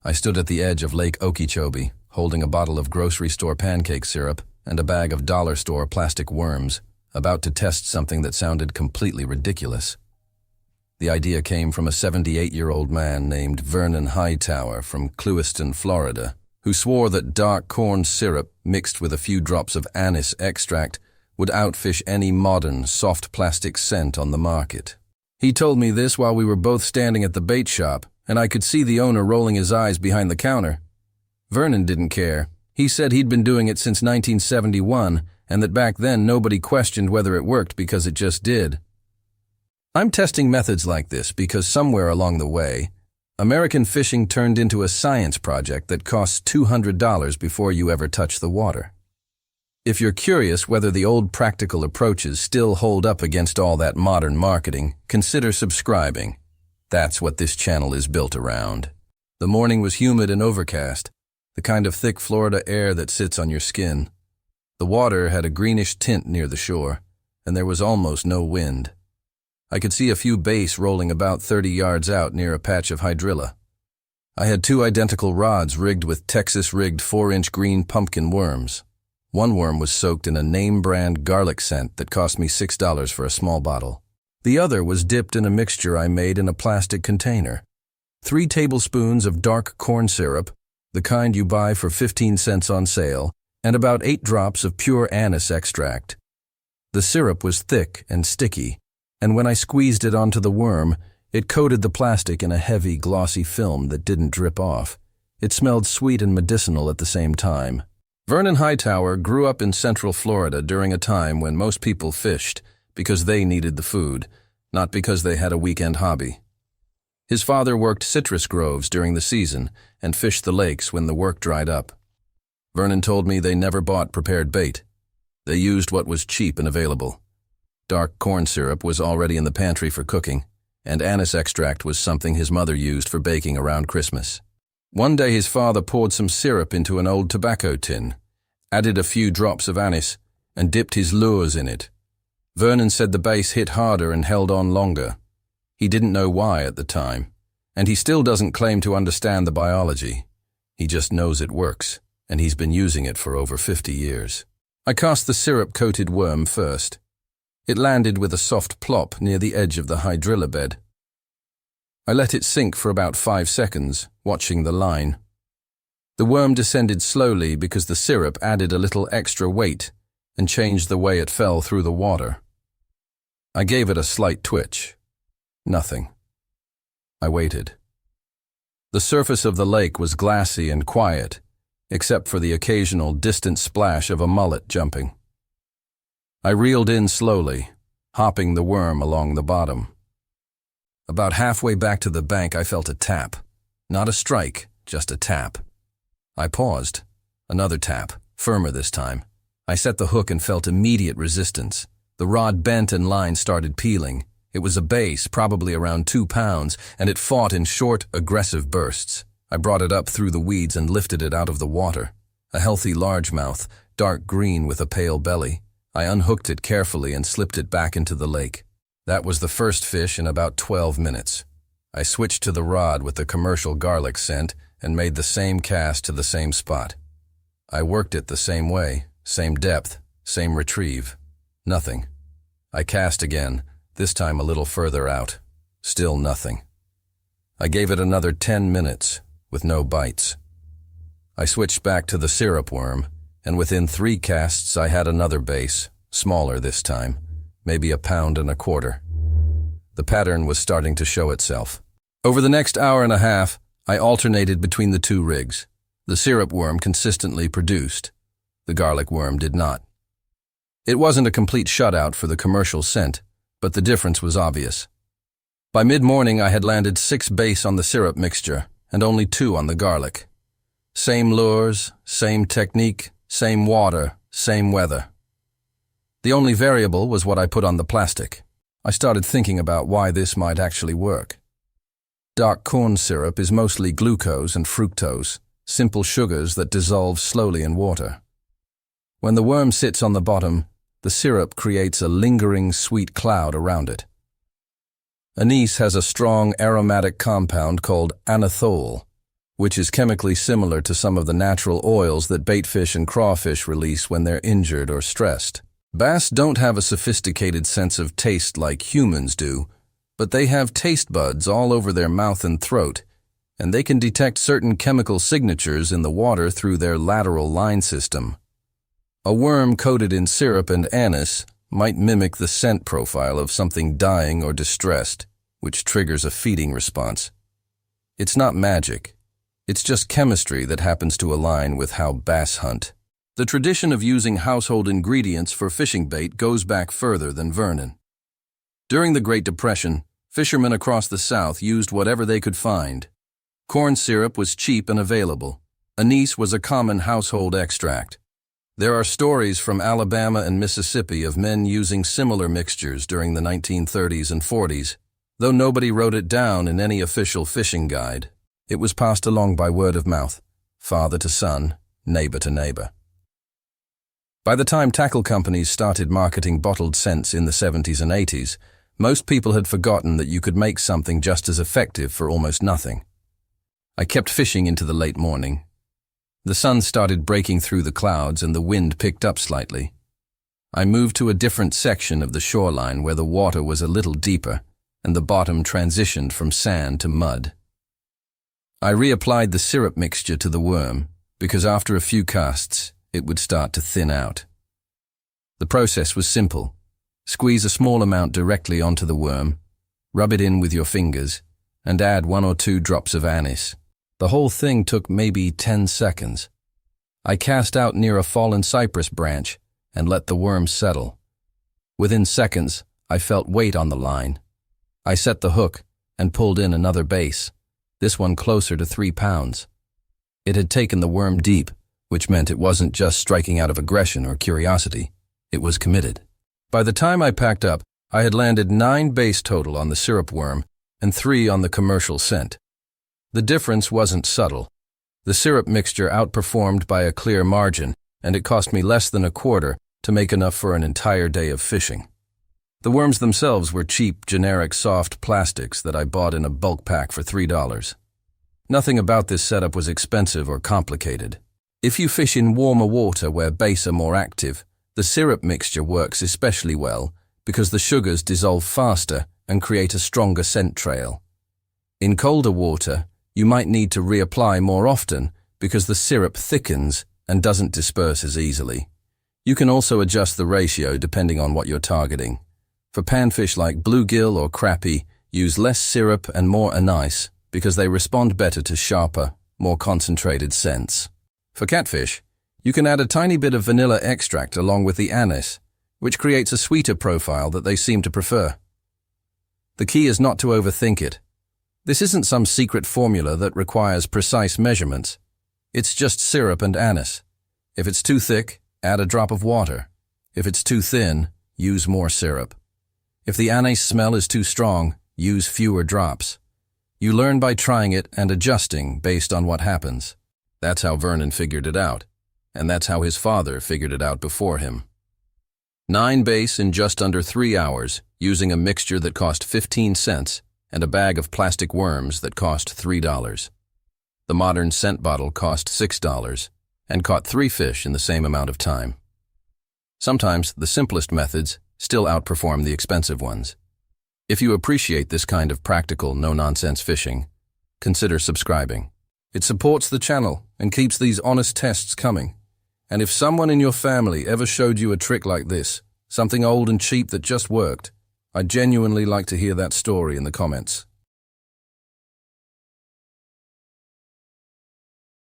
I stood at the edge of Lake Okeechobee, holding a bottle of grocery store pancake syrup and a bag of dollar store plastic worms, about to test something that sounded completely ridiculous. The idea came from a 78-year-old man named Vernon Hightower from Clewiston, Florida, who swore that dark corn syrup mixed with a few drops of anise extract would outfish any modern, soft plastic scent on the market. He told me this while we were both standing at the bait shop, and I could see the owner rolling his eyes behind the counter. Vernon didn't care. He said he'd been doing it since 1971, and that back then nobody questioned whether it worked because it just did. I'm testing methods like this because somewhere along the way, American fishing turned into a science project that costs $200 before you ever touch the water. If you're curious whether the old practical approaches still hold up against all that modern marketing, consider subscribing. That's what this channel is built around. The morning was humid and overcast, the kind of thick Florida air that sits on your skin. The water had a greenish tint near the shore, and there was almost no wind. I could see a few bass rolling about 30 yards out near a patch of hydrilla. I had 2 identical rods rigged with Texas-rigged 4-inch green pumpkin worms. One worm was soaked in a name-brand garlic scent that cost me $6 for a small bottle. The other was dipped in a mixture I made in a plastic container. 3 tablespoons of dark corn syrup, the kind you buy for 15 cents on sale, and about 8 drops of pure anise extract. The syrup was thick and sticky, and when I squeezed it onto the worm, it coated the plastic in a heavy, glossy film that didn't drip off. It smelled sweet and medicinal at the same time. Vernon Hightower grew up in Central Florida during a time when most people fished because they needed the food, not because they had a weekend hobby. His father worked citrus groves during the season and fished the lakes when the work dried up. Vernon told me they never bought prepared bait. They used what was cheap and available. Dark corn syrup was already in the pantry for cooking, and anise extract was something his mother used for baking around Christmas. One day his father poured some syrup into an old tobacco tin, added a few drops of anise, and dipped his lures in it. Vernon said the base hit harder and held on longer. He didn't know why at the time, and he still doesn't claim to understand the biology. He just knows it works, and he's been using it for over 50 years. I cast the syrup-coated worm first. It landed with a soft plop near the edge of the hydrilla bed. I let it sink for about 5 seconds, watching the line. The worm descended slowly because the syrup added a little extra weight and changed the way it fell through the water. I gave it a slight twitch. Nothing. I waited. The surface of the lake was glassy and quiet, except for the occasional distant splash of a mullet jumping. I reeled in slowly, hopping the worm along the bottom. About halfway back to the bank, I felt a tap. Not a strike, just a tap. I paused. Another tap, firmer this time. I set the hook and felt immediate resistance. The rod bent and line started peeling. It was a bass, probably around 2 pounds, and it fought in short, aggressive bursts. I brought it up through the weeds and lifted it out of the water. A healthy largemouth, dark green with a pale belly. I unhooked it carefully and slipped it back into the lake. That was the first fish in about 12 minutes. I switched to the rod with the commercial garlic scent and made the same cast to the same spot. I worked it the same way, same depth, same retrieve. Nothing. I cast again, this time a little further out. Still nothing. I gave it another 10 minutes, with no bites. I switched back to the syrup worm, and within 3 casts I had another bass, smaller this time, maybe 1.25 pounds. The pattern was starting to show itself. Over the next hour and a half, I alternated between the 2 rigs. The syrup worm consistently produced. The garlic worm did not. It wasn't a complete shutout for the commercial scent, but the difference was obvious. By mid-morning, I had landed 6 bass on the syrup mixture and only 2 on the garlic. Same lures, same technique, same water, same weather. The only variable was what I put on the plastic. I started thinking about why this might actually work. Dark corn syrup is mostly glucose and fructose, simple sugars that dissolve slowly in water. When the worm sits on the bottom, the syrup creates a lingering sweet cloud around it. Anise has a strong aromatic compound called anethole. which is chemically similar to some of the natural oils that baitfish and crawfish release when they're injured or stressed. Bass don't have a sophisticated sense of taste like humans do, but they have taste buds all over their mouth and throat, and they can detect certain chemical signatures in the water through their lateral line system. A worm coated in syrup and anise might mimic the scent profile of something dying or distressed, which triggers a feeding response. It's not magic. It's just chemistry that happens to align with how bass hunt. The tradition of using household ingredients for fishing bait goes back further than Vernon. During the Great Depression, fishermen across the South used whatever they could find. Corn syrup was cheap and available. Anise was a common household extract. There are stories from Alabama and Mississippi of men using similar mixtures during the 1930s and 40s, though nobody wrote it down in any official fishing guide. It was passed along by word of mouth, father to son, neighbor to neighbor. By the time tackle companies started marketing bottled scents in the 70s and 80s, most people had forgotten that you could make something just as effective for almost nothing. I kept fishing into the late morning. The sun started breaking through the clouds and the wind picked up slightly. I moved to a different section of the shoreline where the water was a little deeper and the bottom transitioned from sand to mud. I reapplied the syrup mixture to the worm because after a few casts, it would start to thin out. The process was simple. Squeeze a small amount directly onto the worm, rub it in with your fingers, and add 1 or 2 drops of anise. The whole thing took maybe 10 seconds. I cast out near a fallen cypress branch and let the worm settle. Within seconds, I felt weight on the line. I set the hook and pulled in another base, this one closer to 3 pounds. It had taken the worm deep, which meant it wasn't just striking out of aggression or curiosity. It was committed. By the time I packed up, I had landed 9 base total on the syrup worm and 3 on the commercial scent. The difference wasn't subtle. The syrup mixture outperformed by a clear margin, and it cost me less than a quarter to make enough for an entire day of fishing. The worms themselves were cheap, generic, soft plastics that I bought in a bulk pack for $3. Nothing about this setup was expensive or complicated. If you fish in warmer water where bass are more active, the syrup mixture works especially well because the sugars dissolve faster and create a stronger scent trail. In colder water, you might need to reapply more often because the syrup thickens and doesn't disperse as easily. You can also adjust the ratio depending on what you're targeting. For panfish like bluegill or crappie, use less syrup and more anise because they respond better to sharper, more concentrated scents. For catfish, you can add a tiny bit of vanilla extract along with the anise, which creates a sweeter profile that they seem to prefer. The key is not to overthink it. This isn't some secret formula that requires precise measurements. It's just syrup and anise. If it's too thick, add a drop of water. If it's too thin, use more syrup. If the anise smell is too strong, use fewer drops. You learn by trying it and adjusting based on what happens. That's how Vernon figured it out, and that's how his father figured it out before him. 9 base in just under 3 hours, using a mixture that cost 15 cents and a bag of plastic worms that cost $3. The modern scent bottle cost $6 and caught 3 fish in the same amount of time. Sometimes the simplest methods still outperform the expensive ones. If you appreciate this kind of practical, no-nonsense fishing, consider subscribing. It supports the channel and keeps these honest tests coming. And if someone in your family ever showed you a trick like this, something old and cheap that just worked, I'd genuinely like to hear that story in the comments.